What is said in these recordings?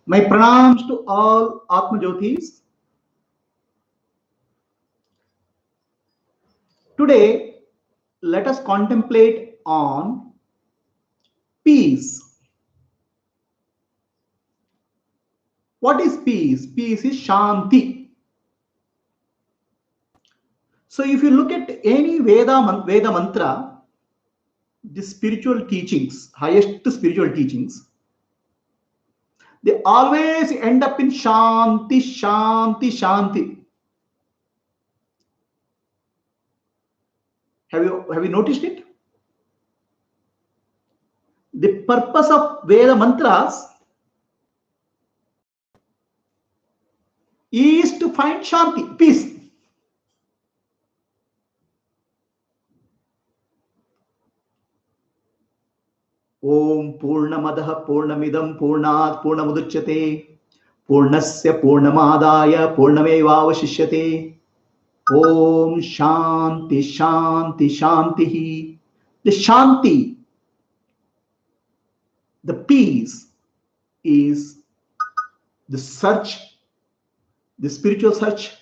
My pranams to all Atma Jyotis. Today, let us contemplate on peace. What is peace? Peace is Shanti. So if you look at any Veda mantra, the spiritual teachings, highest spiritual teachings, they always end up in Shanti, Shanti, Shanti. Have you noticed it? The purpose of Veda mantras is to find Shanti, peace. Om Purnamadaha Purnamidam Purnat Purnamudachyate Purnasya Purnamadaya Purnamevavashishyate. Om Shanti Shanti Shanti. The Shanti, the peace, is the search, the spiritual search,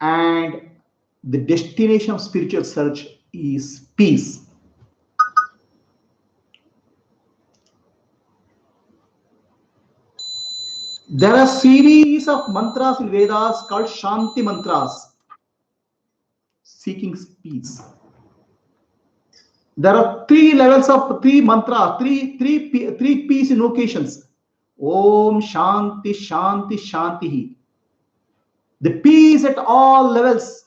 and the destination of spiritual search is peace. There are series of mantras in Vedas called Shanti mantras, seeking peace. There are three levels of three mantras, three peace invocations. Om Shanti Shanti Shanti. The peace at all levels.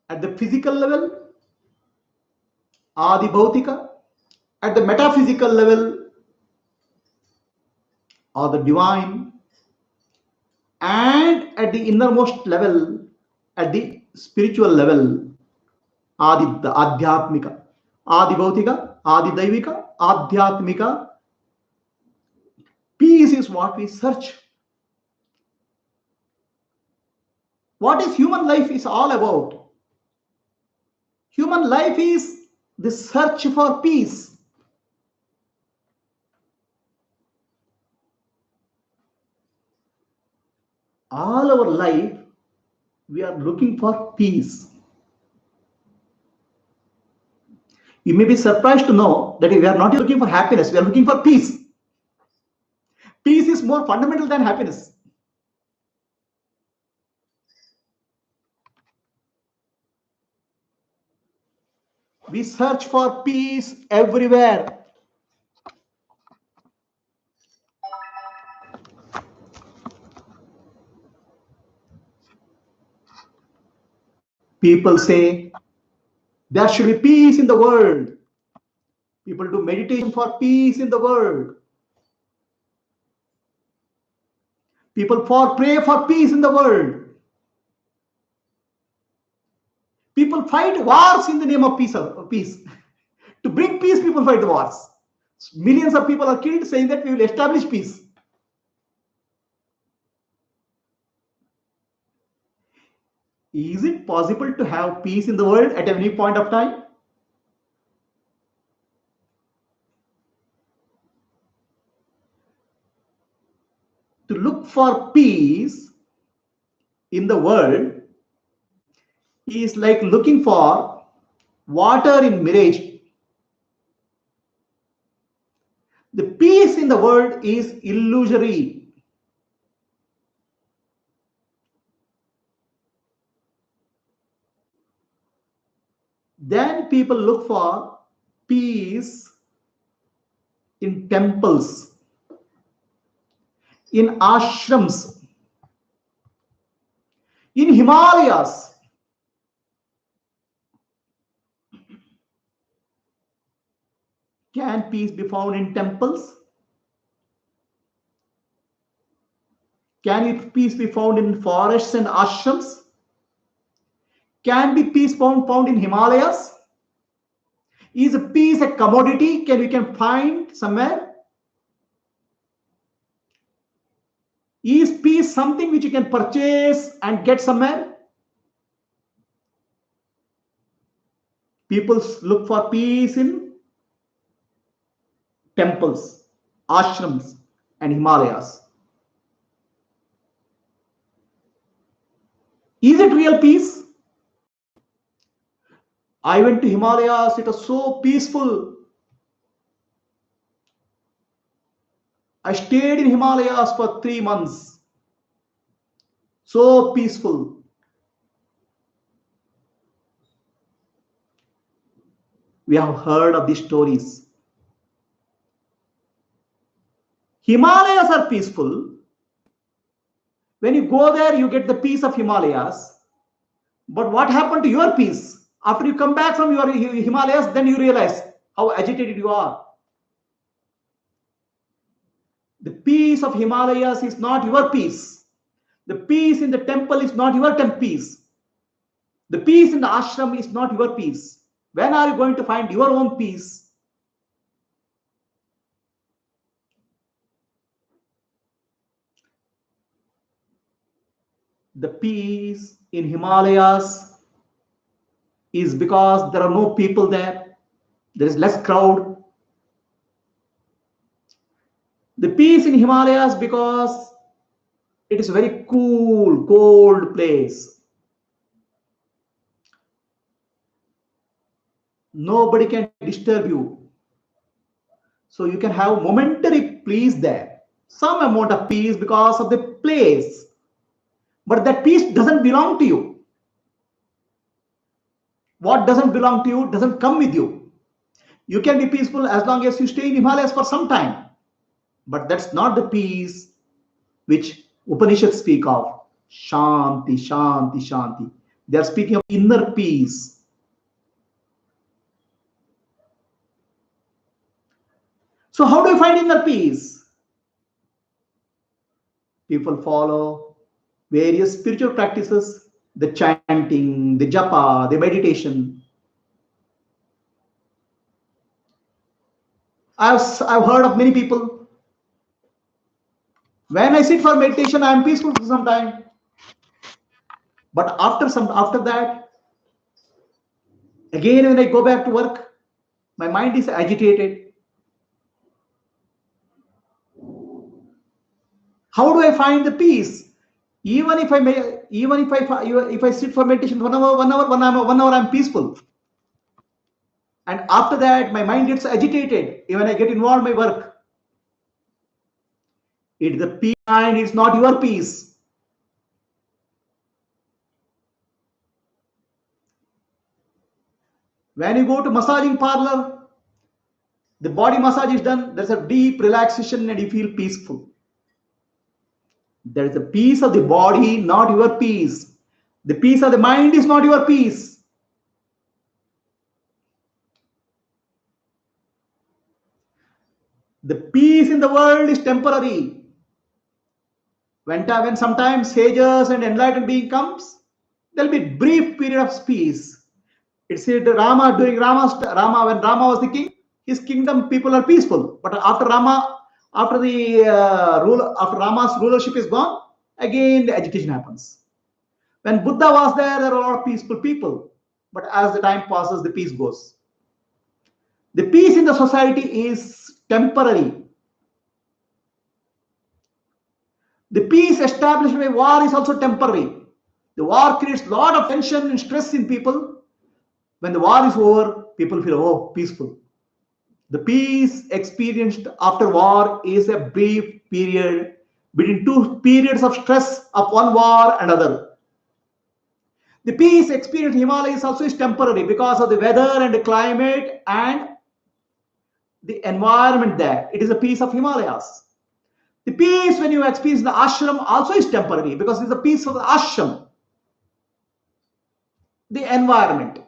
At the physical level, Adi Bhautika. At the metaphysical level, or the divine. And at the innermost level, at the spiritual level, Adi Adhyatmika. Adi Bhautika, Adi Daivika, Adhyatmika. Peace is what we search. What is human life is all about? Human life is the search for peace. All our life, we are looking for peace. You may be surprised to know that we are not looking for happiness, we are looking for peace. Peace is more fundamental than happiness. We search for peace everywhere. People say there should be peace in the world. People do meditation for peace in the world. People pray for peace in the world. People fight wars in the name of peace. To bring peace, people fight the wars. Millions of people are killed saying that we will establish peace. Is it possible to have peace in the world at any point of time? To look for peace in the world is like looking for water in mirage. The peace in the world is illusory. Then people look for peace in temples, in ashrams, in Himalayas. Can peace be found in temples? Can peace be found in forests and ashrams? Can be peace found in Himalayas? Is peace a commodity? We can find somewhere? Is peace something which you can purchase and get somewhere? People look for peace in temples, ashrams, and Himalayas. Is it real peace? I went to Himalayas, it was so peaceful. I stayed in Himalayas for 3 months. So peaceful. We have heard of these stories. Himalayas are peaceful. When you go there, you get the peace of Himalayas. But what happened to your peace? After you come back from your Himalayas, then you realize how agitated you are. The peace of Himalayas is not your peace. The peace in the temple is not your peace. The peace in the ashram is not your peace. When are you going to find your own peace? The peace in Himalayas is because there are no people there. There is less crowd. The peace in Himalayas because it is a very cool, cold place. Nobody can disturb you. So you can have momentary peace there. Some amount of peace because of the place. But that peace doesn't belong to you. What doesn't belong to you doesn't come with you. You can be peaceful as long as you stay in Himalayas for some time. But that's not the peace which Upanishads speak of. Shanti, Shanti, Shanti. They are speaking of inner peace. So how do you find inner peace? People follow various spiritual practices, the chanting, the japa, the meditation. I've heard of many people. When I sit for meditation, I am peaceful for some time. But after that, again when I go back to work, my mind is agitated. How do I find the peace? Even if I sit for meditation for 1 hour, I'm peaceful. And after that, my mind gets agitated when I get involved in my work. It's the peace mind, it's not your peace. When you go to massaging parlor, the body massage is done, there's a deep relaxation and you feel peaceful. There is a peace of the body, not your peace. The peace of the mind is not your peace. The peace in the world is temporary. When sometimes sages and enlightened being comes, there'll be brief period of peace. It said Rama when Rama was the king, his kingdom people are peaceful. But after Rama's rulership is gone, again the agitation happens. When Buddha was there were a lot of peaceful people. But as the time passes, the peace goes. The peace in the society is temporary. The peace established by war is also temporary. The war creates a lot of tension and stress in people. When the war is over, people feel, oh, peaceful. The peace experienced after war is a brief period between two periods of stress of one war and another. The peace experienced in Himalayas also is temporary because of the weather and the climate and the environment there. It is a peace of Himalayas. The peace when you experience the ashram also is temporary because it's the peace of the ashram, the environment.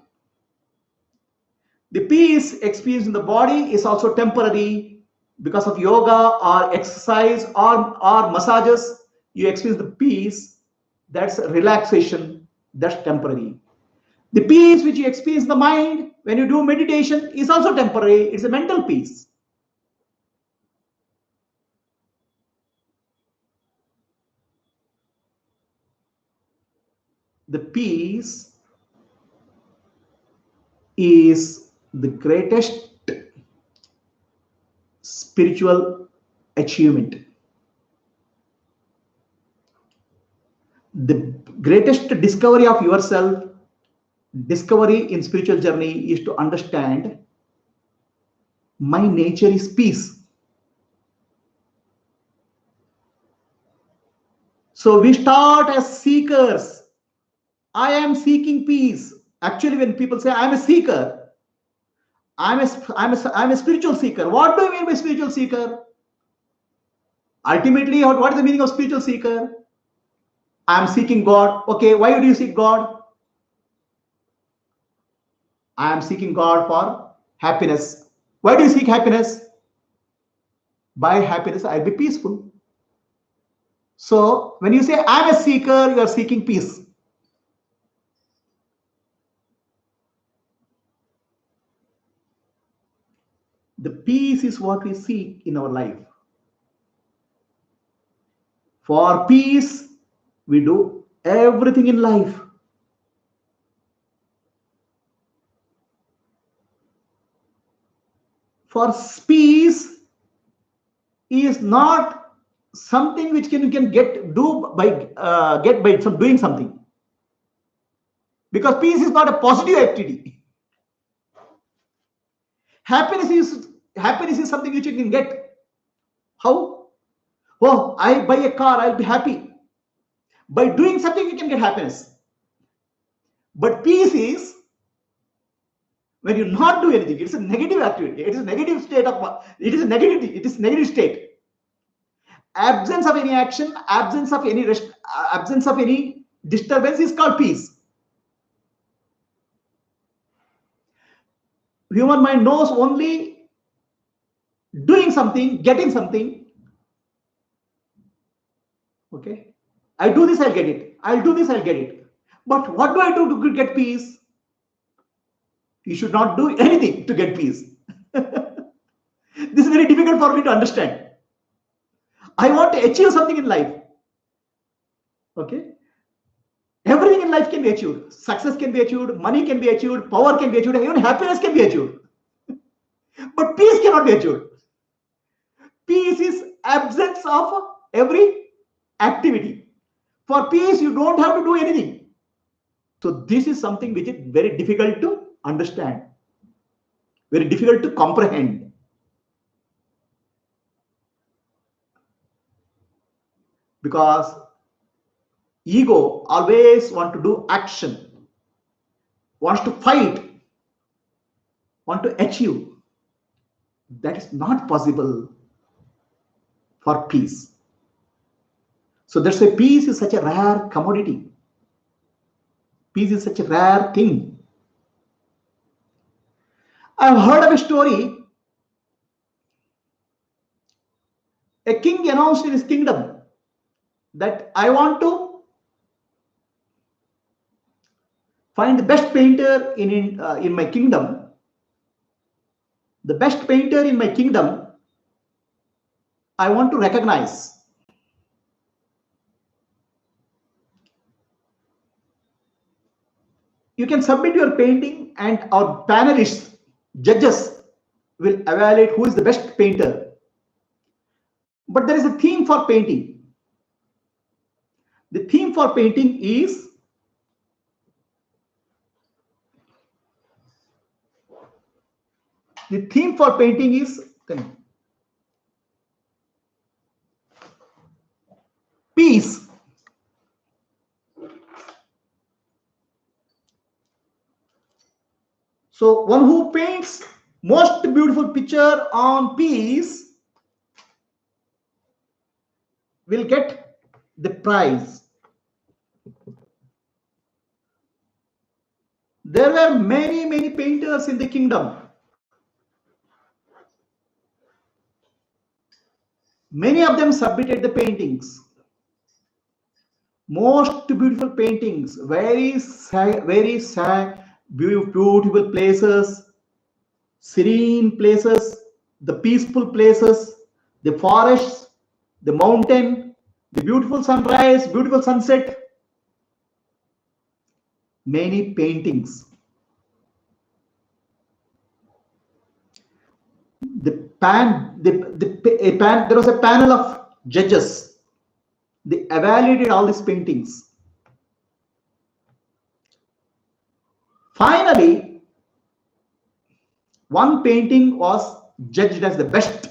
The peace experienced in the body is also temporary because of yoga or exercise or massages. you experience the peace, that's relaxation, that's temporary. The peace which you experience in the mind when you do meditation is also temporary, it's a mental peace. The peace is the greatest spiritual achievement. The greatest discovery of yourself, discovery in spiritual journey is to understand my nature is peace. So we start as seekers. I am seeking peace. Actually, when people say I'm a seeker, I'm a spiritual seeker. What do you mean by spiritual seeker? Ultimately, what is the meaning of spiritual seeker? I'm seeking God. Okay, why do you seek God? I am seeking God for happiness. Why do you seek happiness? By happiness, I'll be peaceful. So when you say I'm a seeker, you are seeking peace. The peace is what we seek in our life. For peace, we do everything in life. For peace is not something which you can get by some doing something, because peace is not a positive activity. Happiness is something which you can get. How? Oh, I buy a car, I'll be happy. By doing something, you can get happiness. But peace is when you not do anything. It's a negative activity. It is a negative state of. It is a negative. It is negative state. Absence of any action, absence of any rest, absence of any disturbance is called peace. Human mind knows only doing something, getting something. Okay, I do this, I'll get it. I'll do this, I'll get it. But what do I do to get peace? You should not do anything to get peace. This is very difficult for me to understand. I want to achieve something in life. Okay, everything in life can be achieved. Success can be achieved, money can be achieved, power can be achieved, even happiness can be achieved. But peace cannot be achieved. Peace is absence of every activity. For peace, you don't have to do anything. So this is something which is very difficult to understand, very difficult to comprehend. Because ego always want to do action, wants to fight, want to achieve. That is not possible for peace. So that's why peace is such a rare commodity. Peace is such a rare thing. I've heard of a story. A king announced in his kingdom that I want to find the best painter in my kingdom. The best painter in my kingdom, I want to recognize. You can submit your painting and our panelists, judges, will evaluate who is the best painter. But there is a theme for painting. The theme for painting is peace. So one who paints most beautiful picture on peace will get the prize. There were many painters in the kingdom. Many of them submitted the paintings. Most beautiful paintings, beautiful places, serene places, the peaceful places, the forests, the mountain, the beautiful sunrise, beautiful sunset, many paintings. There was a panel of judges. They evaluated all these paintings. Finally, one painting was judged as the best,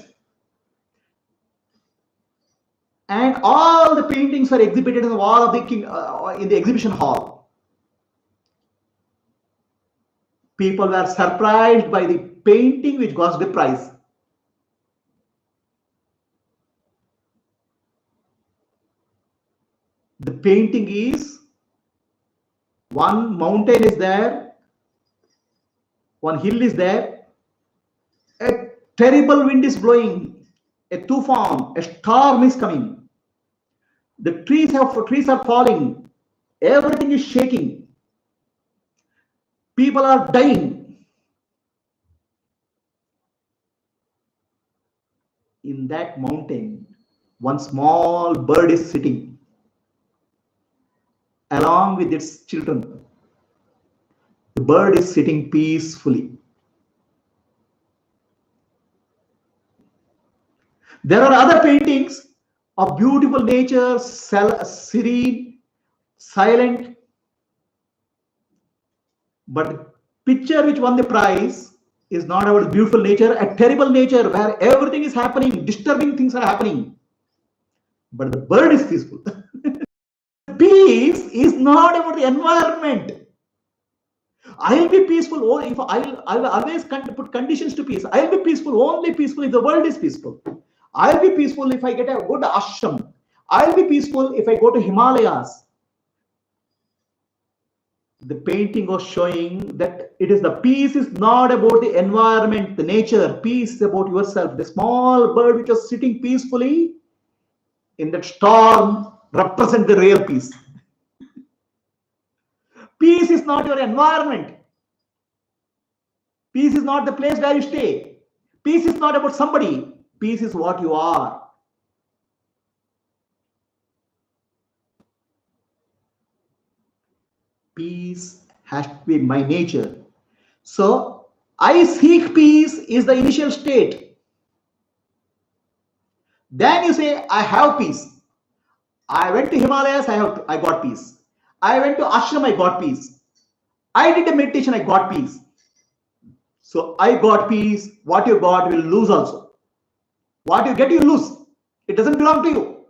and all the paintings were exhibited in the wall of the king in the exhibition hall. People were surprised by the painting which got the prize. The painting is, one mountain is there, one hill is there, a terrible wind is blowing, a tufan, a storm is coming, the trees are falling, everything is shaking, people are dying. In that mountain, one small bird is sitting along with its children. The bird is sitting peacefully. There are other paintings of beautiful nature, serene, silent. But the picture which won the prize is not about beautiful nature, a terrible nature where everything is happening, disturbing things are happening. But the bird is peaceful. Peace is not about the environment. I will be peaceful if I will always put conditions to peace. I will be peaceful, only peaceful if the world is peaceful. I will be peaceful if I get a good ashram. I will be peaceful if I go to Himalayas. The painting was showing that it is the peace is not about the environment, the nature. Peace is about yourself. The small bird which was sitting peacefully in that storm represent the real peace. Peace is not your environment. Peace is not the place where you stay. Peace is not about somebody. Peace is what you are. Peace has to be my nature. So, I seek peace is the initial state. Then you say, I have peace. I went to Himalayas, I got peace. I went to ashram, I got peace. I did a meditation, I got peace. So I got peace. What you got will lose also. What you get, you lose. It doesn't belong to you.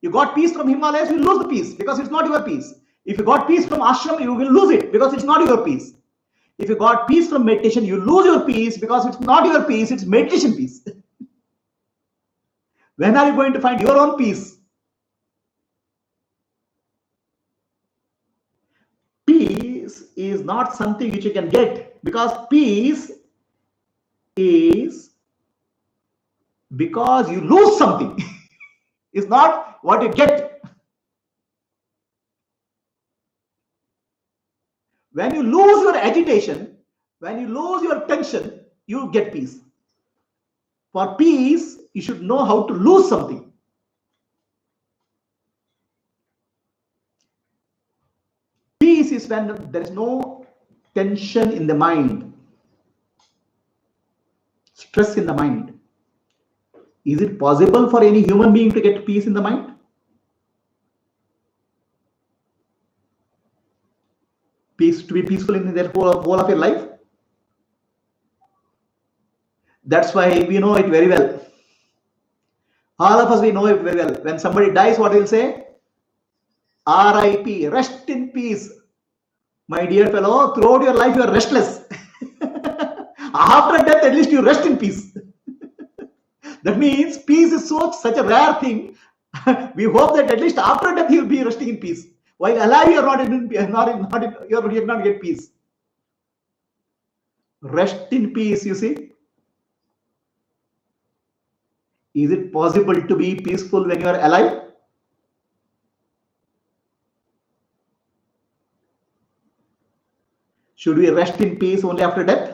You got peace from Himalayas, you lose the peace because it's not your peace. If you got peace from ashram, you will lose it because it's not your peace. If you got peace from meditation, you lose your peace because it's not your peace, it's meditation peace. When are you going to find your own peace? Peace is not something which you can get, because peace is because you lose something. It's not what you get. When you lose your agitation, when you lose your tension, you get peace. For peace, you should know how to lose something. Peace is when there is no tension in the mind, stress in the mind. Is it possible for any human being to get peace in the mind? Peace, to be peaceful in their whole of your life? That's why we know it very well. All of us, we know it very well. When somebody dies, what we'll say? RIP, rest in peace. My dear fellow, throughout your life you are restless. After death, at least you rest in peace. That means peace is such a rare thing. We hope that at least after death you'll be resting in peace. While alive, you're not get peace. Rest in peace, you see. Is it possible to be peaceful when you are alive? Should we rest in peace only after death?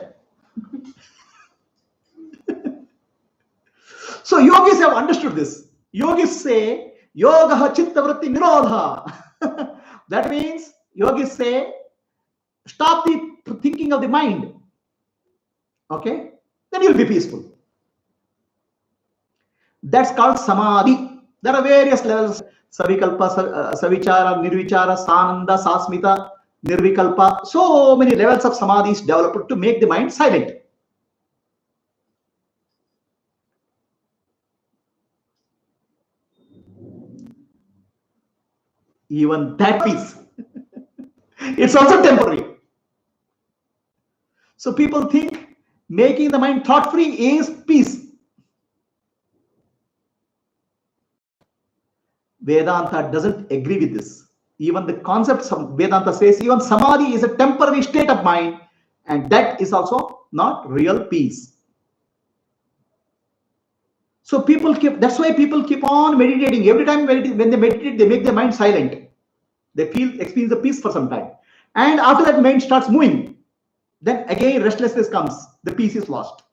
So yogis have understood this. Yogis say, yoga chitta vritti nirodha. That means yogis say, stop the thinking of the mind. Okay? Then you'll be peaceful. That's called samadhi. There are various levels. Savikalpa, savichara, nirvichara, sananda, sasmita, nirvikalpa. So many levels of samadhi is developed to make the mind silent. Even that peace, it's also temporary. So people think making the mind thought free is peace. Vedanta doesn't agree with this. Even the concepts of Vedanta says even samadhi is a temporary state of mind, and that is also not real peace. So that's why people keep on meditating. Every time when they meditate, they make their mind silent. They experience the peace for some time. And after that, mind starts moving. Then again, restlessness comes. The peace is lost.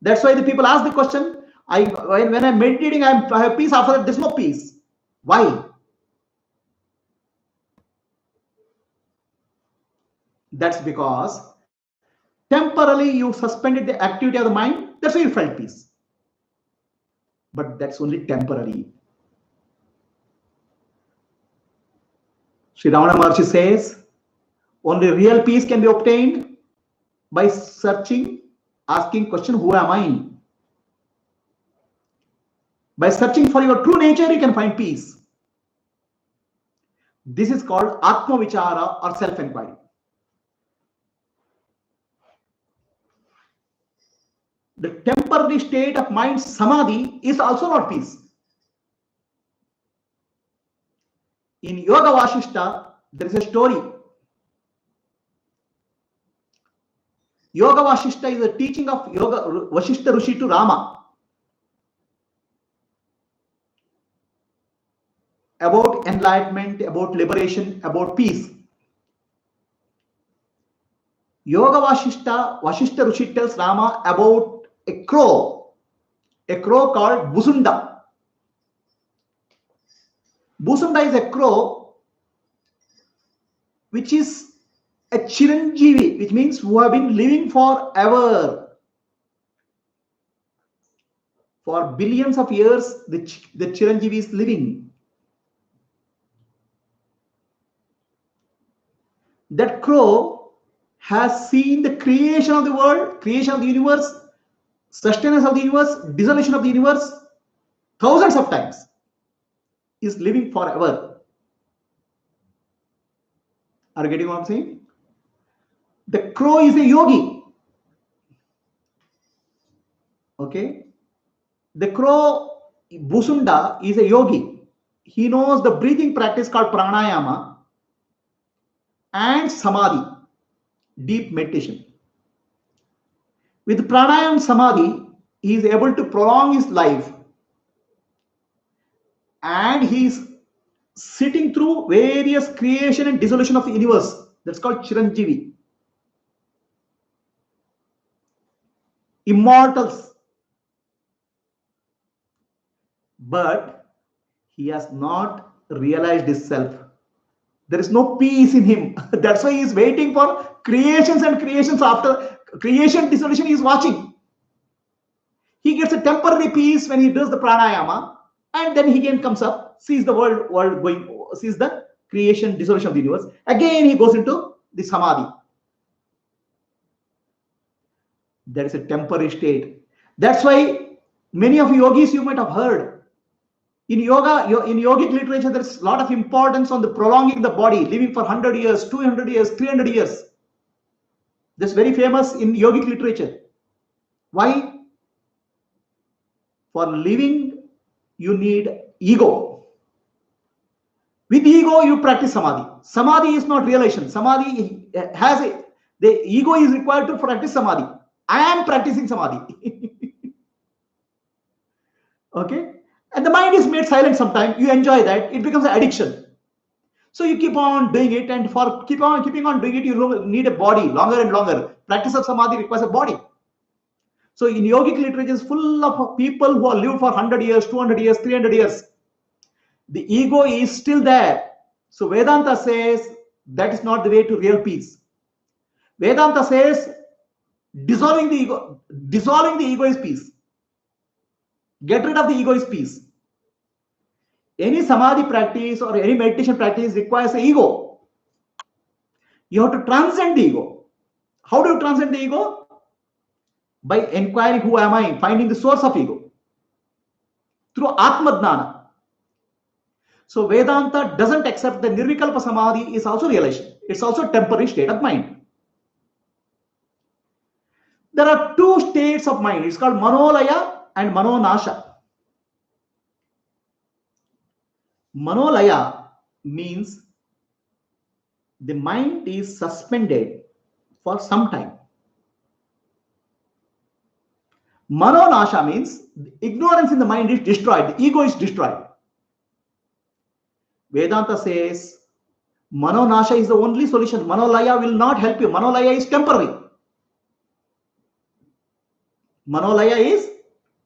That's why the people ask the question, when I'm meditating, I have peace. After that, there's no peace. Why? That's because temporarily you suspended the activity of the mind. That's why you felt peace. But that's only temporary. Sri Ramana Maharshi says, only real peace can be obtained by searching, asking question, who am I? By searching for your true nature, you can find peace. This is called Atma Vichara or self-enquiry. The temporary state of mind samadhi is also not peace. In Yoga Vashishta, there is a story. Yoga Vashishta is a teaching of Yoga Vashishta Rishi to Rama about enlightenment, about liberation, about peace. Yoga Vashishta Rishi tells Rama about a crow called Busunda. Busunda is a crow which is a Chiranjeevi, which means who have been living forever. For billions of years, the Chiranjeevi is living. That crow has seen the creation of the world, creation of the universe, sustenance of the universe, dissolution of the universe, thousands of times. Is living forever. Are you getting what I'm saying? The crow is a yogi. Okay? The crow, Busunda, is a yogi. He knows the breathing practice called pranayama and samadhi, deep meditation. With pranayama and samadhi, he is able to prolong his life, and he is sitting through various creation and dissolution of the universe. That's called Chiranjeevi. Immortals. But he has not realized his self. There is no peace in him. That's why he is waiting for creations and creations. After creation, dissolution, he is watching. He gets a temporary peace when he does the pranayama, and then he again comes up, sees the world going, sees the creation, dissolution of the universe. Again, he goes into the samadhi. That is a temporary state. That's why many of yogis you might have heard. In yoga, in yogic literature, there is a lot of importance on the prolonging the body, living for 100 years, 200 years, 300 years. That's very famous in yogic literature. Why? For living, you need ego. With ego, you practice samadhi. Samadhi is not realization. Samadhi has the ego is required to practice samadhi. I am practicing samadhi. Okay? And the mind is made silent sometimes. You enjoy that. It becomes an addiction. So you keep on doing it, and for keeping on doing it, you need a body longer and longer. Practice of samadhi requires a body. So in yogic literature is full of people who have lived for 100 years, 200 years, 300 years. The ego is still there. So Vedanta says that is not the way to real peace. Vedanta says dissolving the ego is peace. Get rid of the ego is peace. Any samadhi practice or any meditation practice requires an ego. You have to transcend the ego. How do you transcend the ego? By inquiring who am I, finding the source of ego through Atma Jnana. So Vedanta doesn't accept that Nirvikalpa Samadhi is also realization. It's also a temporary state of mind. There are two states of mind. It's called Manolaya and Manonasha. Manolaya means the mind is suspended for some time. Manonasha means ignorance in the mind is destroyed, the ego is destroyed. Vedanta says Manonasha is the only solution. Manolaya will not help you. Manolaya is temporary. Manolaya is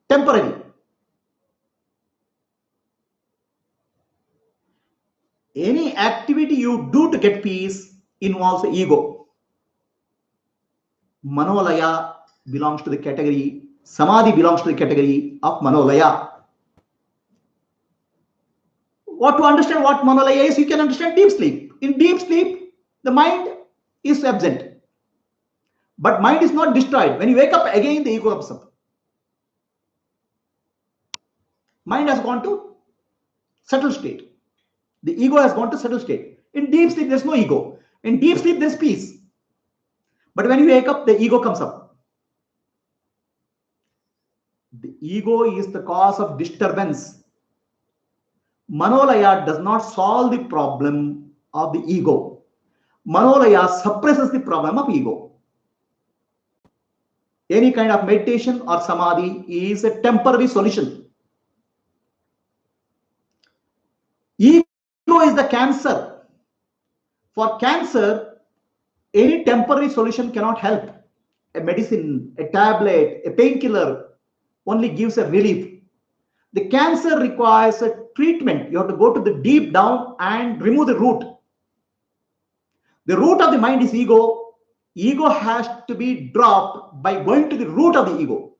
temporary. Any activity you do to get peace involves ego. Manolaya belongs to the category, Samadhi belongs to the category of Manolaya. What to understand what Manolaya is, you can understand deep sleep. In deep sleep, the mind is absent. But mind is not destroyed. When you wake up again, the ego comes up. Mind has gone to settled state. The ego has gone to settled state. In deep sleep, there's no ego. In deep sleep, there's peace. But when you wake up, the ego comes up. The ego is the cause of disturbance. Manolaya does not solve the problem of the ego. Manolaya suppresses the problem of ego. Any kind of meditation or samadhi is a temporary solution. Ego is the cancer. For cancer, any temporary solution cannot help. A medicine, a tablet, a painkiller only gives a relief. The cancer requires a treatment. You have to go to the deep down and remove the root. The root of the mind is ego. Ego has to be dropped by going to the root of the ego.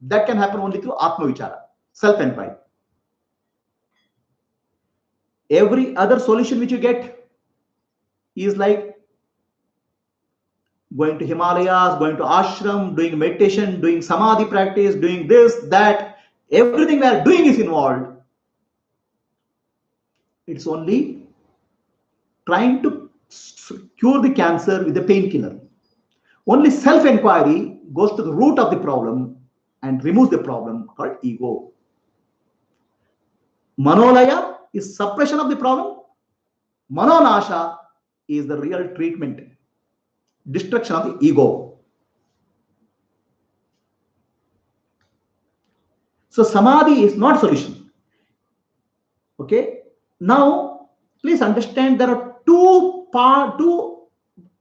That can happen only through Atma Vichara, self-enquiry. Every other solution which you get is like going to Himalayas, going to ashram, doing meditation, doing samadhi practice, doing this, that. Everything we are doing is involved. It's only trying to cure the cancer with a painkiller. Only self-enquiry goes to the root of the problem and removes the problem called ego. Manolaya is suppression of the problem. Manonasha is the real treatment, destruction of the ego. So samadhi is not solution. Okay. Now, please understand there are two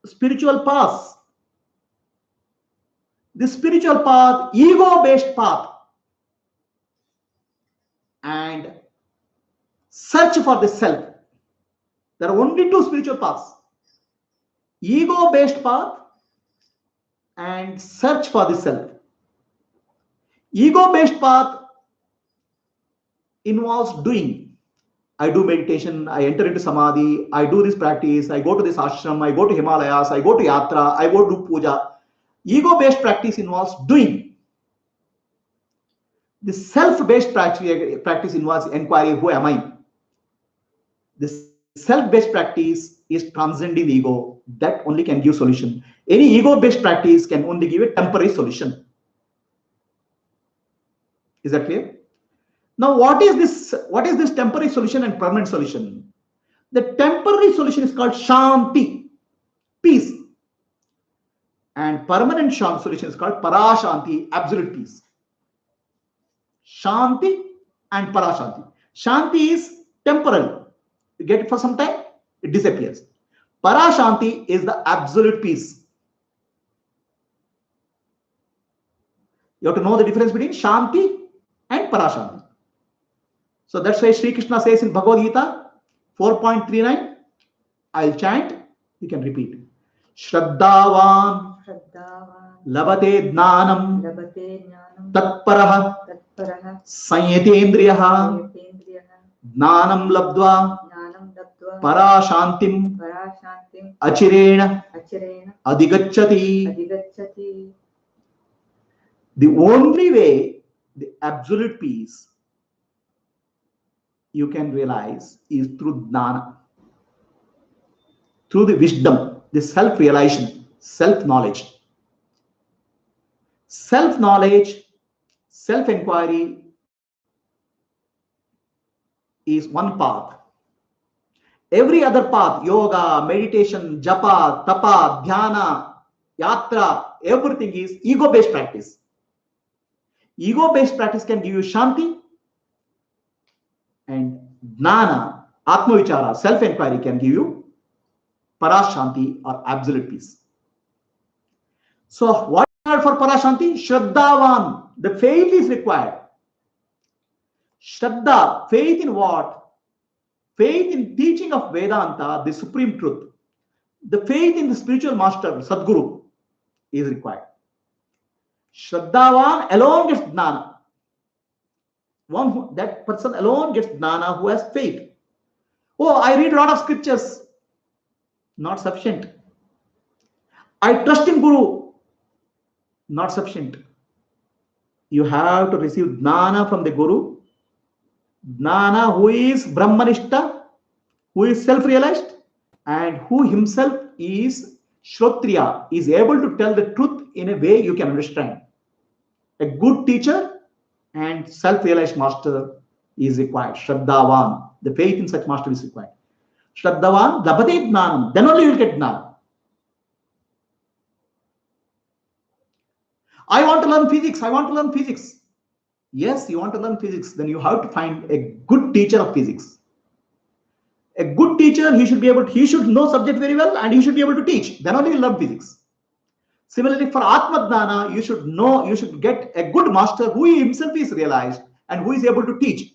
spiritual paths. The spiritual path, ego-based path, and search for the self. There are only two spiritual paths. Ego-based path and search for the self. Ego-based path involves doing. I do meditation, I enter into samadhi, I do this practice, I go to this ashram, I go to Himalayas, I go to yatra, I go to puja. Ego-based practice involves doing. The self-based practice involves inquiry, who am I? The self-based practice is transcending the ego. That only can give solution. Any ego-based practice can only give a temporary solution. Is that clear? Now, what is this temporary solution and permanent solution? The temporary solution is called Shanti, peace. And permanent solution is called Parashanti, absolute peace. Shanti and Parashanti. Shanti is temporary. You get it for some time, it disappears. Parashanti is the absolute peace. You have to know the difference between Shanti and Parashanti. So that's why Sri Krishna says in Bhagavad Gita 4.39, I'll chant, you can repeat. Shraddhavan labate jnanam tatparaha sanyatendriyaha jnanam labdva parashantim achirena adigacchati. The only way the absolute peace you can realize is through jnana, through the wisdom, the self-realization, self-knowledge. Self-knowledge, self-enquiry is one path. Every other path, yoga, meditation, japa, tapa, dhyana, yatra, everything is ego-based practice. Ego-based practice can give you shanti, and jnana, Atma Vichara, self-enquiry can give you parashanti or absolute peace. So what is for parashanti? Shraddhavan, the faith is required. Shraddha, faith in what? Faith in teaching of Vedanta, the supreme truth. The faith in the spiritual master, Sadguru, is required. Shraddhavan alone gets jnana. That person alone gets jnana who has faith. Oh, I read a lot of scriptures. Not sufficient. I trust in Guru. Not sufficient. You have to receive jnana from the Guru. Jnana who is Brahmanishta, who is self-realized, and who himself is Shrotriya, is able to tell the truth in a way you can understand. A good teacher and self-realized master is required. Shraddhavan, the faith in such master is required. Shraddhavan, labate jnanam, then only you will get jnana. I want to learn physics. I want to learn physics. Yes, you want to learn physics, then you have to find a good teacher of physics. A good teacher, he should know subject very well and he should be able to teach. Then only you learn physics. Similarly, for Atma Jnana, you should get a good master who himself is realized and who is able to teach.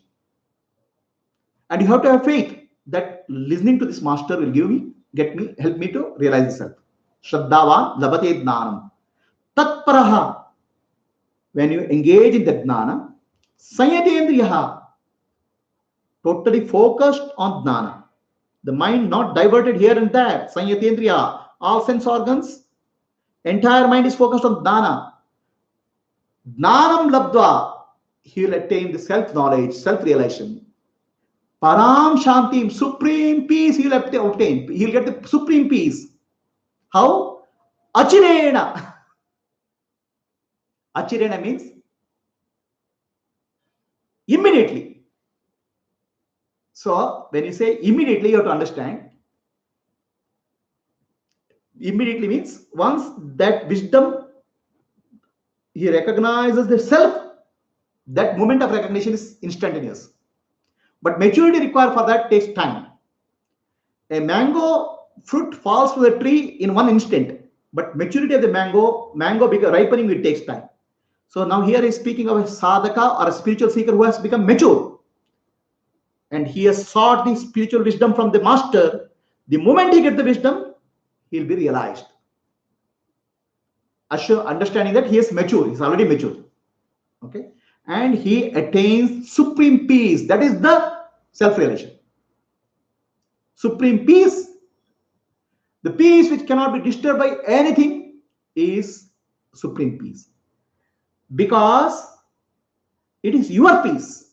And you have to have faith that listening to this master will help me to realize the self. Shraddhavan labate jnanam. Tatparaha. When you engage in the jnana, sanyatendriyaha, totally focused on jnana. The mind not diverted here and there. Sanyatendriya, all sense organs, entire mind is focused on jnana. Jnanam labdva, he will attain the self-knowledge, self-realization. Param shantim, supreme peace he will obtain. He will get the supreme peace. How? Achirena. Achirena means immediately. So when you say immediately, you have to understand. Immediately means once that wisdom, he recognizes the self, that moment of recognition is instantaneous. But maturity required for that takes time. A mango fruit falls from the tree in one instant, but maturity of the mango ripening, it takes time. So now here is speaking of a sadhaka or a spiritual seeker who has become mature. And he has sought the spiritual wisdom from the master. The moment he gets the wisdom, he will be realized. Understanding that he is mature, he is already mature. Okay. And he attains supreme peace. That is the self-realization. Supreme peace, the peace which cannot be disturbed by anything, is supreme peace. Because it is your peace.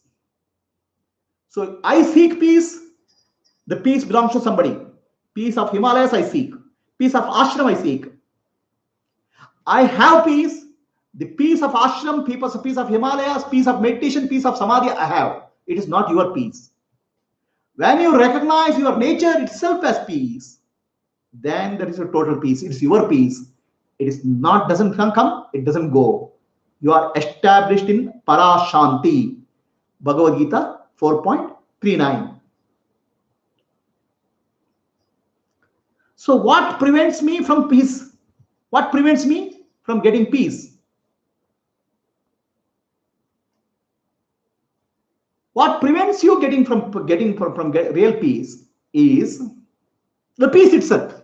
So I seek peace, the peace belongs to somebody. Peace of Himalayas I seek. Peace of ashram I seek. I have peace. The peace of ashram, peace of Himalayas, peace of meditation, peace of samadhi I have. It is not your peace. When you recognize your nature itself as peace, then there is a total peace. It is your peace. It is not, doesn't come, it doesn't go. You are established in Parashanti. Bhagavad Gita 4.39. So what prevents me from peace? What prevents me from getting peace? What prevents you from real peace is the peace itself.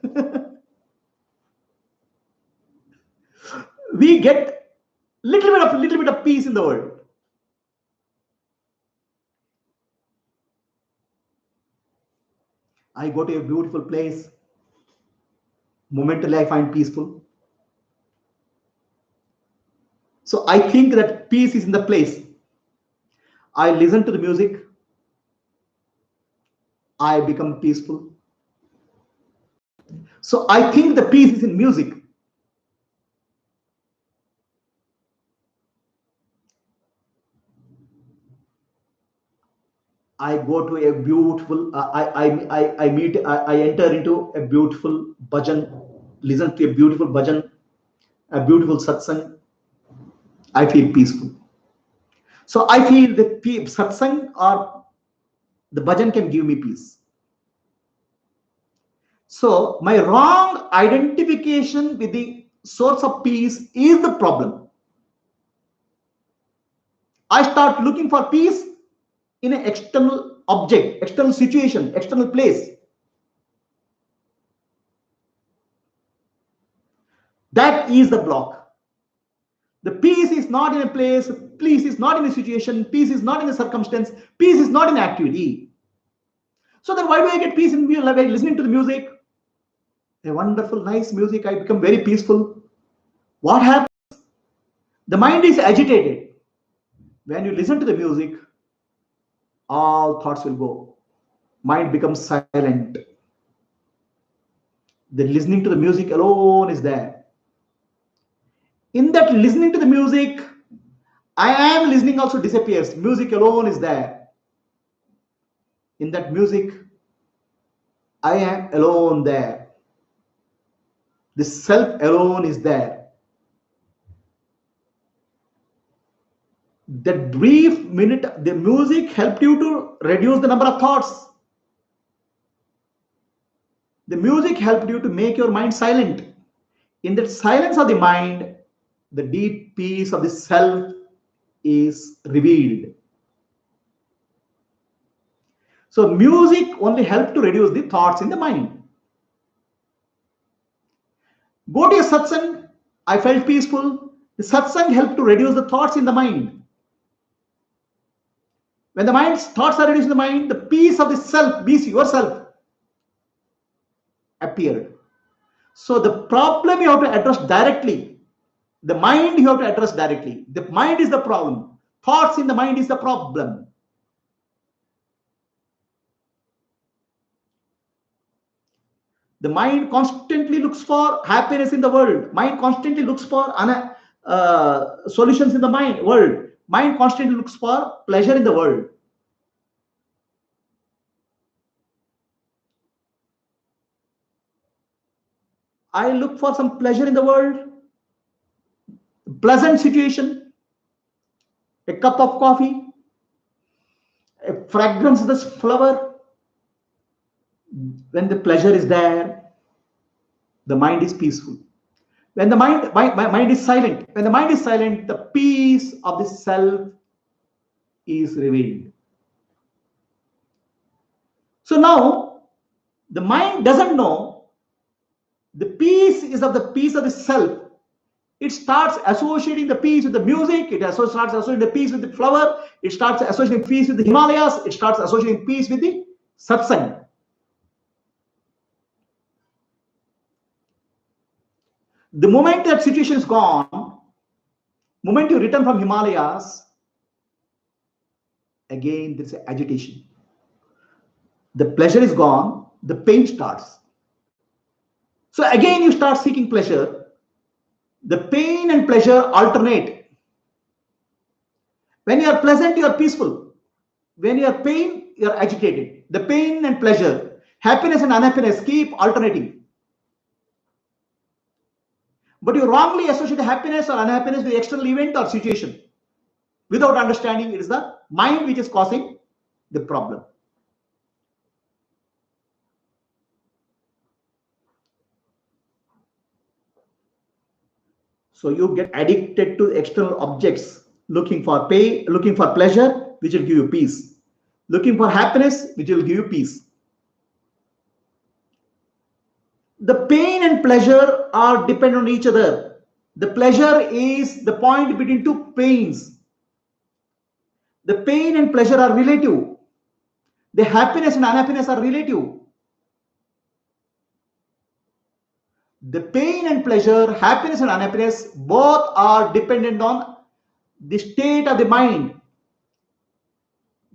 We get little bit of peace in the world. I go to a beautiful place. Momentarily, I find peaceful. So I think that peace is in the place. I listen to the music. I become peaceful. So I think the peace is in music. I go to a beautiful. I enter into a beautiful bhajan. Listen to a beautiful bhajan, a beautiful satsang. I feel peaceful. So I feel that satsang or the bhajan can give me peace. So my wrong identification with the source of peace is the problem. I start looking for peace in an external object, external situation, external place. That is the block. The peace is not in a place, peace is not in a situation, peace is not in a circumstance, peace is not in activity. So then why do I get peace in music? Like listening to the music, a wonderful, nice music, I become very peaceful. What happens? The mind is agitated. When you listen to the music, all thoughts will go. Mind becomes silent. The listening to the music alone is there. In that listening to the music, I am listening also disappears. Music alone is there. In that music, I am alone there. The self alone is there. That brief minute, the music helped you to reduce the number of thoughts. The music helped you to make your mind silent. In that silence of the mind, the deep peace of the self is revealed. So music only helps to reduce the thoughts in the mind. Go to a satsang, I felt peaceful. The satsang helped to reduce the thoughts in the mind. When the mind's thoughts are reduced in the mind, the peace of the self, peace yourself, appeared. So the problem you have to address directly. The mind you have to address directly. The mind is the problem. Thoughts in the mind is the problem. The mind constantly looks for happiness in the world. Mind constantly looks for solutions in the world. Mind constantly looks for pleasure in the world. I look for some pleasure in the world, pleasant situation, a cup of coffee, a fragrance of this flower. When the pleasure is there, the mind is peaceful. When the mind is silent, when the mind is silent, the peace of the self is revealed. So now the mind doesn't know the peace is of the peace of the self. It starts associating the peace with the music. It starts associating the peace with the flower. It starts associating peace with the Himalayas. It starts associating peace with the satsang. The moment that situation is gone, moment you return from Himalayas, again there is agitation. The pleasure is gone, the pain starts. So again you start seeking pleasure. The pain and pleasure alternate. When you are pleasant, you are peaceful. When you are pain, you are agitated. The pain and pleasure, happiness and unhappiness keep alternating. But you wrongly associate happiness or unhappiness with external event or situation. Without understanding, it is the mind which is causing the problem. So you get addicted to external objects, looking for pain, looking for pleasure, which will give you peace. Looking for happiness, which will give you peace. The pain and pleasure are dependent on each other. The pleasure is the point between two pains. The pain and pleasure are relative. The happiness and unhappiness are relative. The pain and pleasure, happiness and unhappiness, both are dependent on the state of the mind.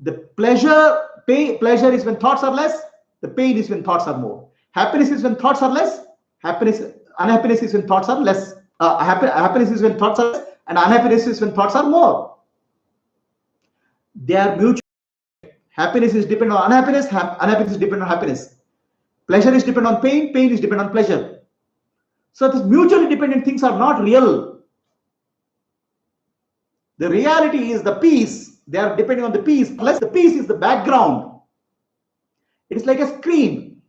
The pleasure is when thoughts are less. The pain is when thoughts are more. Happiness is when thoughts are less. Unhappiness is when thoughts are less. Happiness is when thoughts are less, and unhappiness is when thoughts are more. They are mutual. Happiness is dependent on unhappiness. Unhappiness is dependent on happiness. Pleasure is dependent on pain. Pain is dependent on pleasure. So these mutually dependent things are not real. The reality is the peace. They are depending on the peace. Plus, the peace is the background. It is like a screen.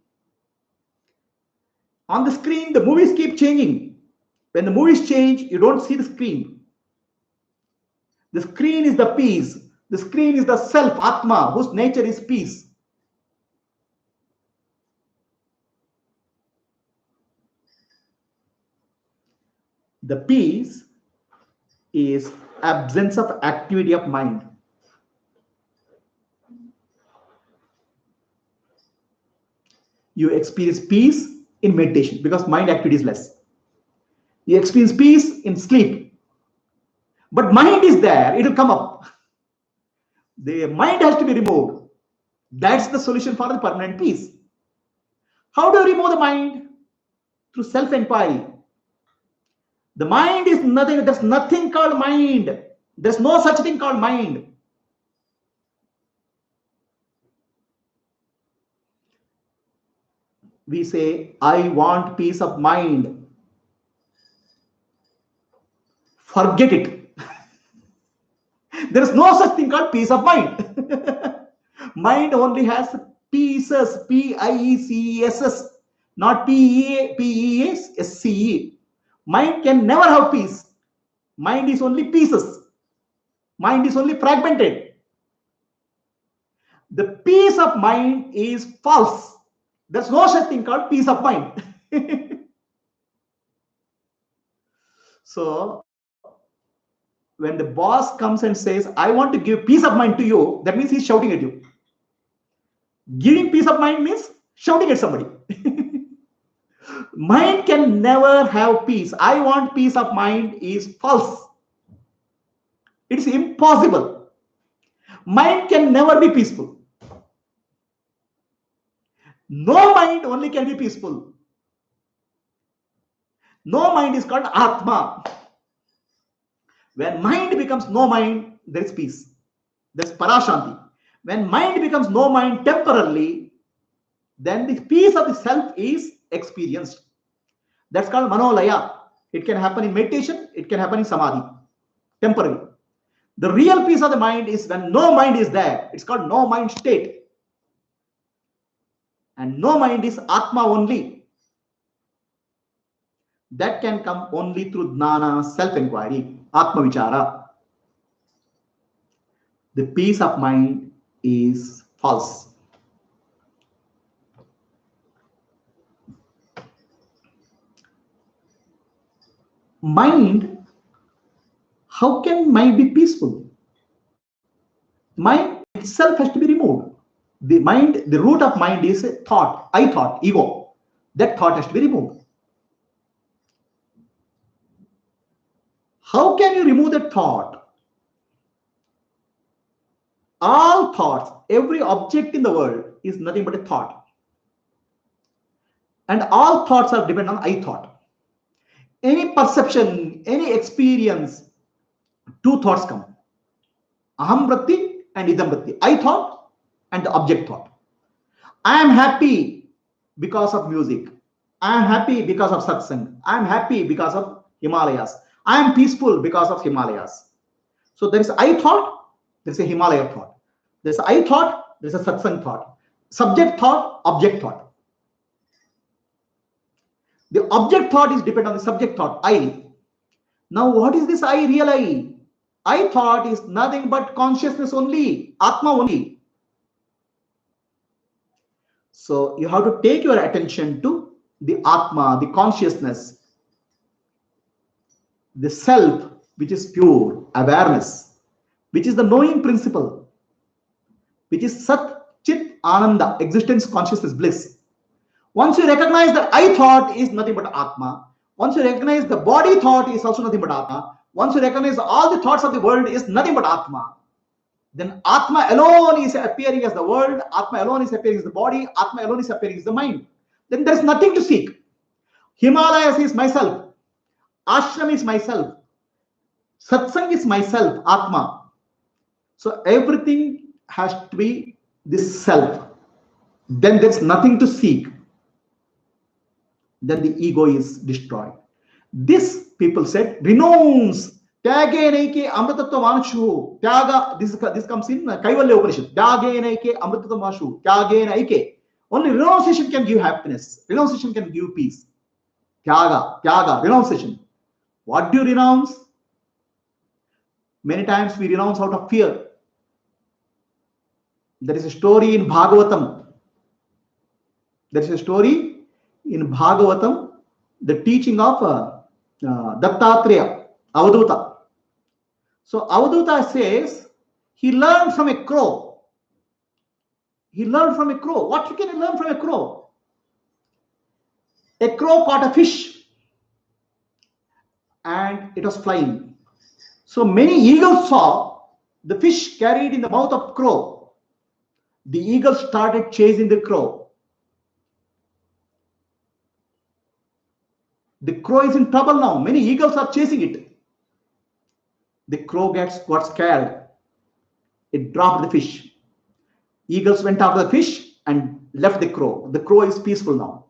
On the screen, the movies keep changing. When the movies change, you don't see the screen. The screen is the peace. The screen is the self, Atma, whose nature is peace. The peace is absence of activity of mind. You experience peace in meditation because mind activity is less. You experience peace in sleep. But mind is there, it will come up. The mind has to be removed. That's the solution for the permanent peace. How do you remove the mind? Through self-enquiry. The mind is nothing, there's nothing called mind. There's no such thing called mind. We say, I want peace of mind. Forget it. There is no such thing called peace of mind. Mind only has pieces, P-I-E-C-E-S-S, not P-E-A-S-C-E. Mind can never have peace. Mind is only pieces. Mind is only fragmented. The peace of mind is false. There's no such thing called peace of mind. So, when the boss comes and says, I want to give peace of mind to you, that means he's shouting at you. Giving peace of mind means shouting at somebody. Mind can never have peace. I want peace of mind is false. It's impossible. Mind can never be peaceful. No mind only can be peaceful. No mind is called Atma. When mind becomes no mind, there is peace. There's parashanti. When mind becomes no mind temporarily, then the peace of the self is experienced. That's called manolaya. It can happen in meditation, it can happen in samadhi, temporary. The real peace of the mind is when no mind is there. It's called no mind state. And no mind is Atma only. That can come only through jnana, self-enquiry, Atma Vichara. The peace of mind is false. Mind, how can mind be peaceful? Mind itself has to be removed. The mind, the root of mind is a thought, I thought, ego. That thought has to be removed. How can you remove that thought? All thoughts, every object in the world is nothing but a thought. And all thoughts are dependent on I thought. Any perception, any experience, two thoughts come. Aham vritti and idam vritti. I thought and the object thought. I am happy because of music. I am happy because of satsang. I am happy because of Himalayas. I am peaceful because of Himalayas. So there is I thought, there is a Himalaya thought. There is I thought, there is a satsang thought. Subject thought, object thought. The object thought is dependent on the subject thought, I. Now, what is this I, real I? I thought is nothing but consciousness only, Atma only. So you have to take your attention to the Atma, the consciousness, the self, which is pure awareness, which is the knowing principle, which is Sat Chit Ananda, existence, consciousness, bliss. Once you recognize that I thought is nothing but Atma, once you recognize the body thought is also nothing but Atma, once you recognize all the thoughts of the world is nothing but Atma, then Atma alone is appearing as the world, Atma alone is appearing as the body, Atma alone is appearing as the mind. Then there is nothing to seek. Himalayas is myself, Ashram is myself, Satsang is myself, Atma. So everything has to be this self. Then there's nothing to seek. Then the ego is destroyed. This people said, renounce. Tyage naike amritattva manashu. Tyaga, this comes in Kaivalya Upanishad. Tyage naike amritattva manashu. Tyage naike. Only renunciation can give happiness. Renunciation can give peace. Tyaga, renunciation. What do you renounce? Many times we renounce out of fear. There is a story in Bhagavatam. There is a story in Bhagavatam, the teaching of Dattatreya, Avaduta. So Avaduta says he learned from a crow. He learned from a crow. What can you learn from a crow? A crow caught a fish and it was flying. So many eagles saw the fish carried in the mouth of crow. The eagle started chasing the crow. The crow is in trouble now. Many eagles are chasing it. The crow got scared. It dropped the fish. Eagles went after the fish and left the crow. The crow is peaceful now.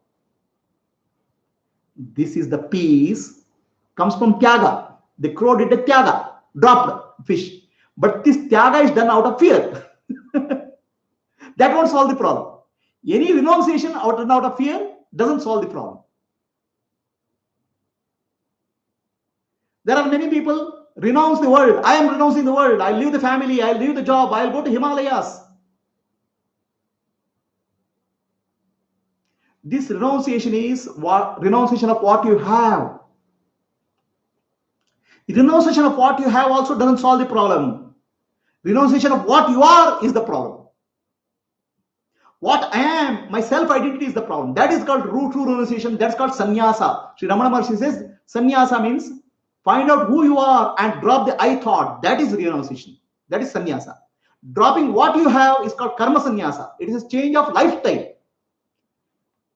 This is the peace. Comes from tyaga. The crow did the tyaga. Dropped fish. But this tyaga is done out of fear. That won't solve the problem. Any renunciation out of fear doesn't solve the problem. There are many people renounce the world. I am renouncing the world. I'll leave the family. I'll leave the job. I'll go to Himalayas. This renunciation is renunciation of what you have. The renunciation of what you have also doesn't solve the problem. Renunciation of what you are is the problem. What I am, my self-identity is the problem. That is called true renunciation. That's called sannyasa. Sri Ramana Maharshi says sannyasa means find out who you are and drop the I thought. That is renunciation. That is sannyasa. Dropping what you have is called karma sannyasa. It is a change of lifestyle.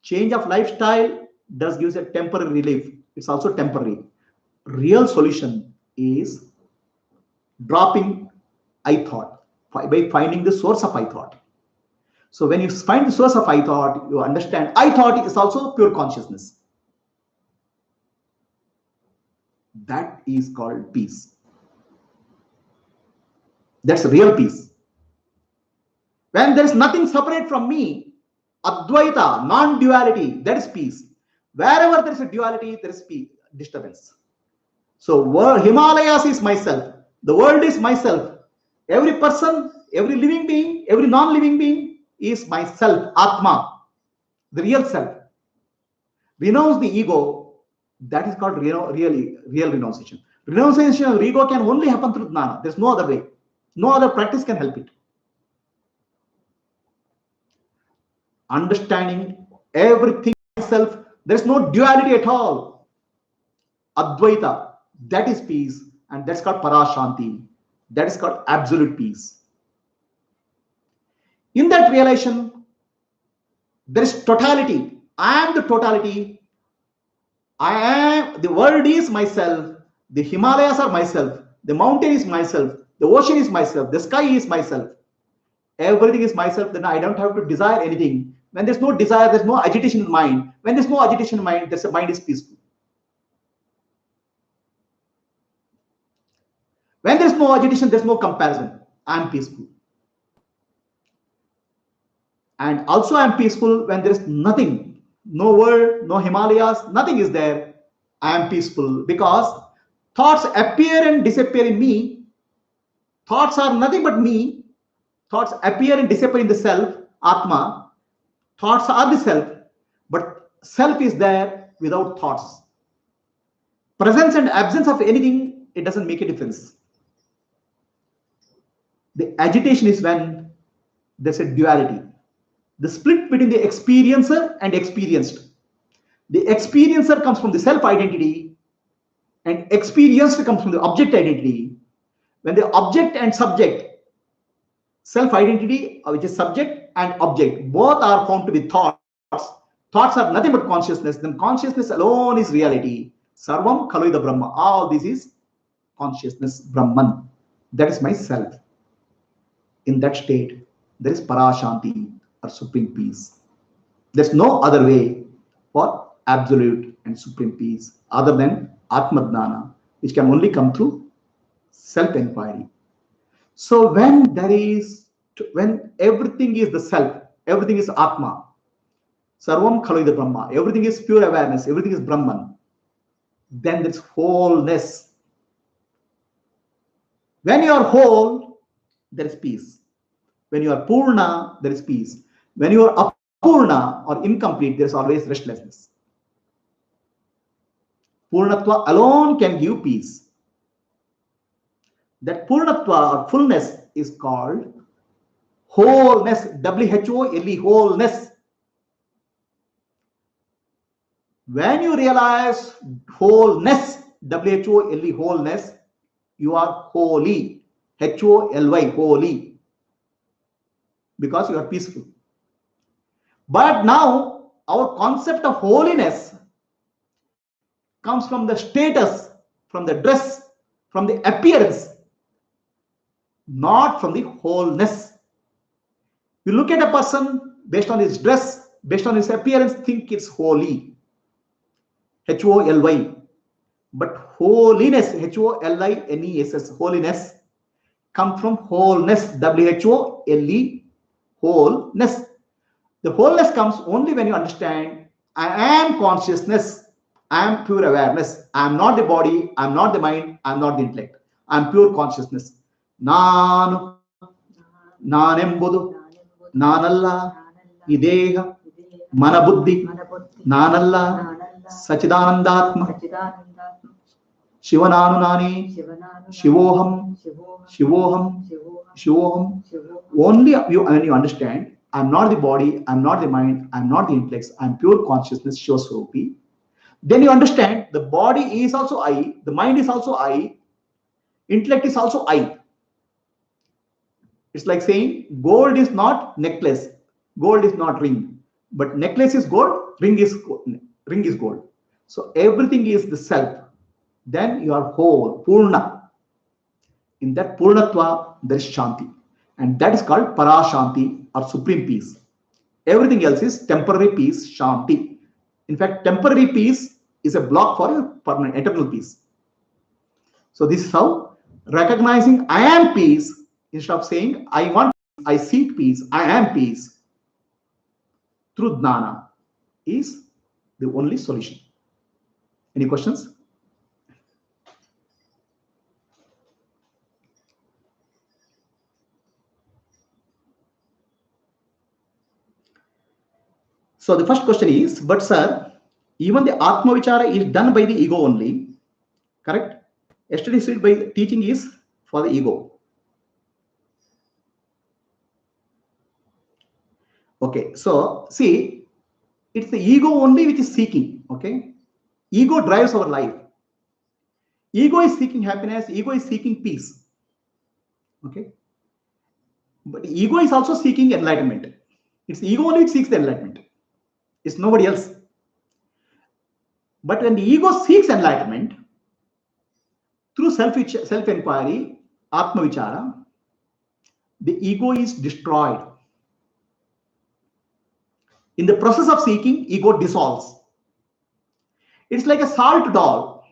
Change of lifestyle does gives a temporary relief. It's also temporary. Real solution is dropping I thought by finding the source of I thought. So when you find the source of I thought, you understand I thought is also pure consciousness. That is called peace. That's real peace. When there is nothing separate from me, Advaita, non-duality, that is peace. Wherever there is a duality, there is peace, disturbance. So Himalayas is myself. The world is myself. Every person, every living being, every non-living being is myself, Atma, the real self. Renounce the ego. That is called real renunciation. Renunciation of ego can only happen through jnana. There's no other way. No other practice can help it. Understanding everything myself. There's no duality at all. Advaita, that is peace, and that's called parashanti. That is called absolute peace. In that realization, there is totality. I am the totality. I am, the world is myself. The Himalayas are myself. The mountain is myself. The ocean is myself. The sky is myself. Everything is myself. Then I don't have to desire anything. When there's no desire, there's no agitation in mind. When there's no agitation in mind, the mind is peaceful. When there's no agitation, there's no comparison. I am peaceful. And also I am peaceful when there is nothing. No world, no Himalayas, nothing is there. I am peaceful because Thoughts appear and disappear in me. Thoughts are nothing but me. Thoughts appear and disappear in the self, Atma. Thoughts are the self, but self is there without thoughts. Presence and absence of anything, it doesn't make a difference. The agitation is when there's a duality. The split between the experiencer and experienced. The experiencer comes from the self-identity and experienced comes from the object identity. When the object and subject, self-identity, which is subject and object, both are found to be thoughts. Thoughts are nothing but consciousness. Then consciousness alone is reality. Sarvam Khalvida Brahma. All this is consciousness, Brahman. That is my self. In that state, there is Parashanti or supreme peace. There's no other way for absolute and supreme peace other than Atma-dnana, which can only come through self-enquiry. So when everything is the self, everything is Atma, Sarvam Khalvida Brahma, everything is pure awareness, everything is Brahman, then there's wholeness. When you are whole, there is peace. When you are Purna, there is peace. When you are Apurna or incomplete, there is always restlessness. Purnatva alone can give peace. That Purnatva or fullness is called wholeness, W-H-O-L-E, wholeness. When you realize wholeness, W-H-O-L-E, wholeness, you are holy, H-O-L-Y, holy, because you are peaceful. But now our concept of holiness comes from the status, from the dress, from the appearance, not from the wholeness. You look at a person based on his dress, based on his appearance, think it's holy, H-O-L-Y. But holiness, H-O-L-I-N-E-S-S, holiness, comes from wholeness, W-H-O-L-E, wholeness. The wholeness comes only when you understand, I am consciousness, I am pure awareness, I am not the body, I am not the mind, I am not the intellect, I am pure consciousness. Nanu, nanembudu, nanalla, ideha, manabuddhi, nanalla, Sachidanandatma, Shivananu Nani, Shivoham, Shivoham, Shivoham. Only when you understand, I'm not the body, I'm not the mind, I'm not the intellect, I'm pure consciousness, Shivaswarupi. Then you understand the body is also I, the mind is also I, intellect is also I. It's like saying gold is not necklace, gold is not ring, but necklace is gold, ring is gold. So everything is the self. Then you are whole, Purna. In that Purnatva, there is Shanti. And that is called Parashanti or supreme peace. Everything else is temporary peace, Shanti. In fact, temporary peace is a block for your permanent, eternal peace. So this is how recognizing I am peace, instead of saying I want peace, I seek peace, I am peace, through Jnana is the only solution. Any questions? So the first question is, but sir, even the Atma Vichara is done by the ego only, correct? Yesterday said by teaching is for the ego. Okay, so see, it's the ego only which is seeking, okay? Ego drives our life. Ego is seeking happiness, ego is seeking peace, okay? But ego is also seeking enlightenment. It's ego only which seeks the enlightenment. It's nobody else. But when the ego seeks enlightenment through self-enquiry, Atma Vichara, the ego is destroyed. In the process of seeking, ego dissolves. It's like a salt doll.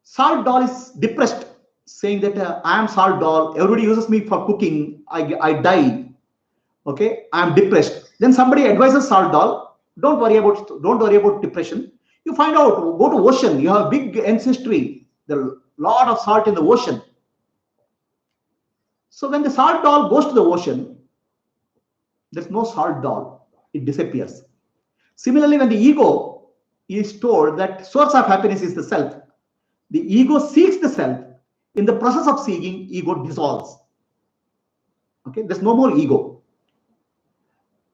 Salt doll is depressed, saying that I am salt doll. Everybody uses me for cooking. I die. Okay, I am depressed. Then somebody advises salt doll, don't worry about depression. You find out, go to ocean, you have big ancestry, there are a lot of salt in the ocean. So when the salt doll goes to the ocean, there's no salt doll, it disappears. Similarly, when the ego is told that source of happiness is the self, the ego seeks the self. In the process of seeking, ego dissolves. Okay, there's no more ego.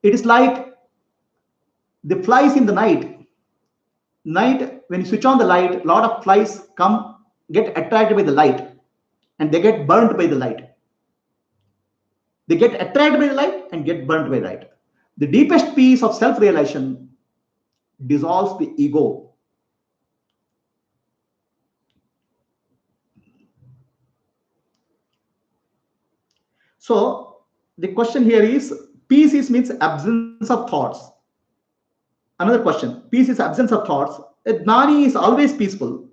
It is like the flies in the night. Night, when you switch on the light, a lot of flies come, get attracted by the light, and they get burnt by the light. They get attracted by the light and get burnt by the light. The deepest peace of self-realization dissolves the ego. So the question here is, peace is means absence of thoughts. Another question, peace is absence of thoughts. A Gnani is always peaceful.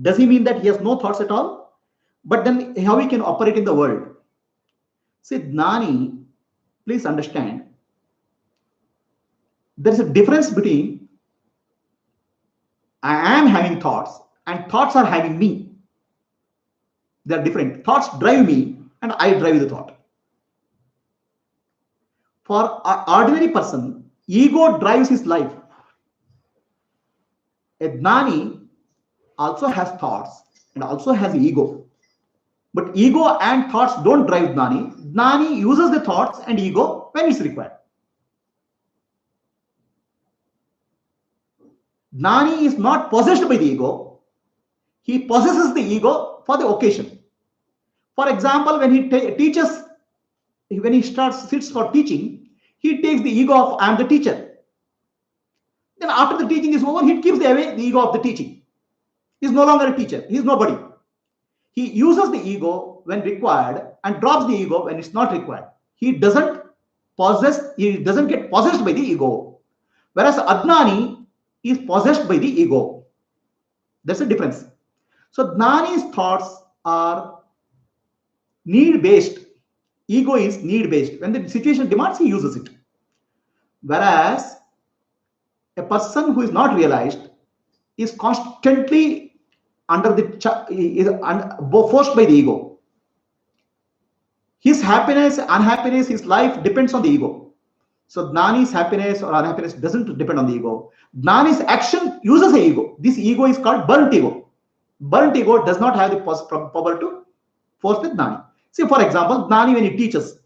Does he mean that he has no thoughts at all? But then how he can operate in the world? See, Gnani, please understand, there is a difference between I am having thoughts and thoughts are having me. They are different. Thoughts drive me and I drive the thought. For an ordinary person, ego drives his life. A Gnani also has thoughts and also has ego. But ego and thoughts don't drive Gnani. Gnani uses the thoughts and ego when it's required. Gnani is not possessed by the ego. He possesses the ego for the occasion. For example, when he teaches, when he sits for teaching, he takes the ego of I am the teacher. Then after the teaching is over, he keeps away the ego of the teaching. He is no longer a teacher. He is nobody. He uses the ego when required and drops the ego when it's not required. He doesn't get possessed by the ego. Whereas Adnani is possessed by the ego. That's the difference. So Gnani's thoughts are need-based. Ego is need-based. When the situation demands, he uses it. Whereas a person who is not realized is constantly under forced by the ego. His happiness, unhappiness, his life depends on the ego. So Gnani's happiness or unhappiness doesn't depend on the ego. Gnani's action uses the ego. This ego is called burnt ego. Burnt ego does not have the power to force the Gnani. See, for example, Gnani, when he teaches,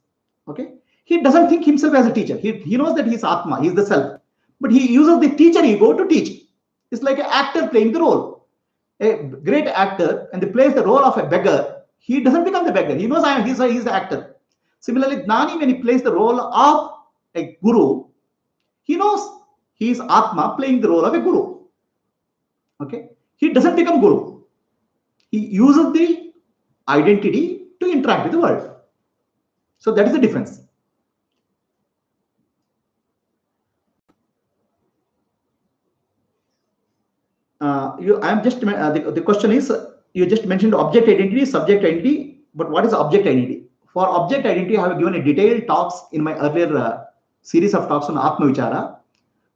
okay, he doesn't think himself as a teacher. He knows that he's Atma, he's the self. But he uses the teacher ego to teach. It's like an actor playing the role. A great actor, and they plays the role of a beggar, he doesn't become the beggar. He knows he's the actor. Similarly, Gnani, when he plays the role of a guru, he knows he is Atma playing the role of a guru. Okay, he doesn't become guru. He uses the identity to interact with the world. So that is the difference. The question is, you just mentioned object identity, subject identity, but what is object identity? For object identity, I have given a detailed talks in my earlier series of talks on Atma Vichara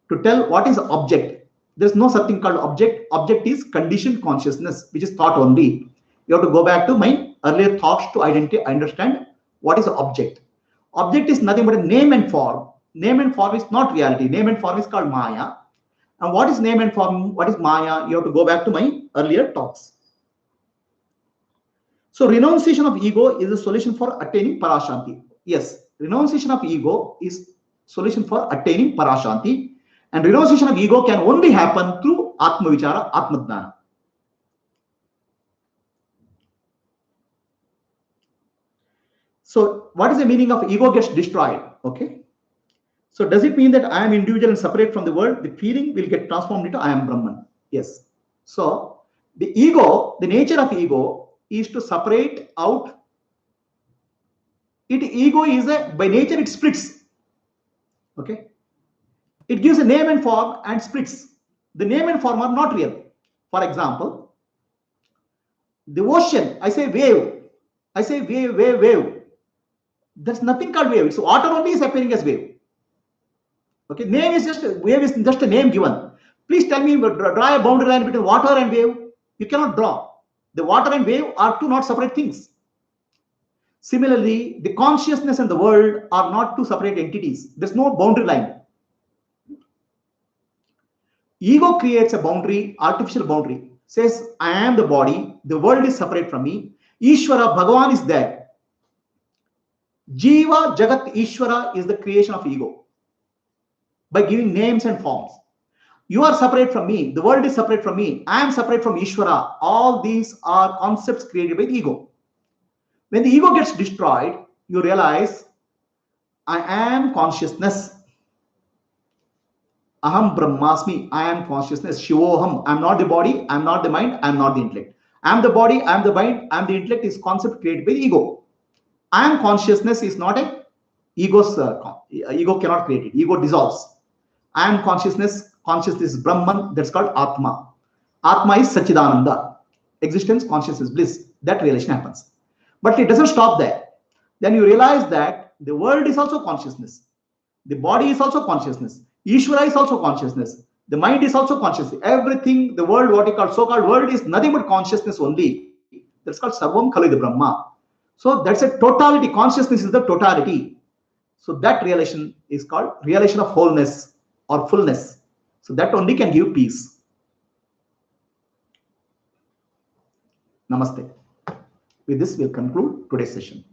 to tell what is object. There's no such thing called object. Object is conditioned consciousness, which is thought only. You have to go back to my earlier thoughts to understand what is object. Object is nothing but a name and form. Name and form is not reality. Name and form is called Maya. And what is name and form? What is Maya? You have to go back to my earlier talks. So renunciation of ego is a solution for attaining parashanti. Yes, renunciation of ego is solution for attaining parashanti. And renunciation of ego can only happen through Atma Vichara, Atma Dhyana. So what is the meaning of ego gets destroyed? Okay. So does it mean that I am individual and separate from the world? The feeling will get transformed into I am Brahman. Yes. So the ego, the nature of ego is to separate out. Ego is by nature it splits. Okay. It gives a name and form and splits. The name and form are not real. For example, the ocean, I say wave. I say wave, wave, wave. There's nothing called wave. So water only is appearing as wave. Okay, name is just wave is just a name given. Please tell me, draw a boundary line between water and wave. You cannot draw. The water and wave are two not separate things. Similarly, the consciousness and the world are not two separate entities. There's no boundary line. Ego creates a boundary, artificial boundary. Says, I am the body, the world is separate from me. Ishvara, Bhagavan is there. Jiva, Jagat, Ishvara is the creation of ego by giving names and forms. You are separate from me, the world is separate from me, I am separate from Ishvara. All these are concepts created by the ego. When the ego gets destroyed, you realize, I am consciousness. Aham Brahmasmi, I am consciousness. Shivoham, I am not the body, I am not the mind, I am not the intellect. I am the body, I am the mind, I am the intellect is concept created by the ego. I am consciousness is not a ego's, ego cannot create it. Ego dissolves. I am consciousness, consciousness is Brahman, that's called Atma. Atma is Sachidananda. Existence, consciousness, bliss. That relation happens. But it doesn't stop there. Then you realize that the world is also consciousness. The body is also consciousness. Ishvara is also consciousness. The mind is also consciousness. Everything, the world, what you call so-called world is nothing but consciousness only. That's called Sarvam Khalid Brahma. So that's a totality. Consciousness is the totality. So that realization is called realization of wholeness or fullness. So that only can give peace. Namaste. With this, we'll conclude today's session.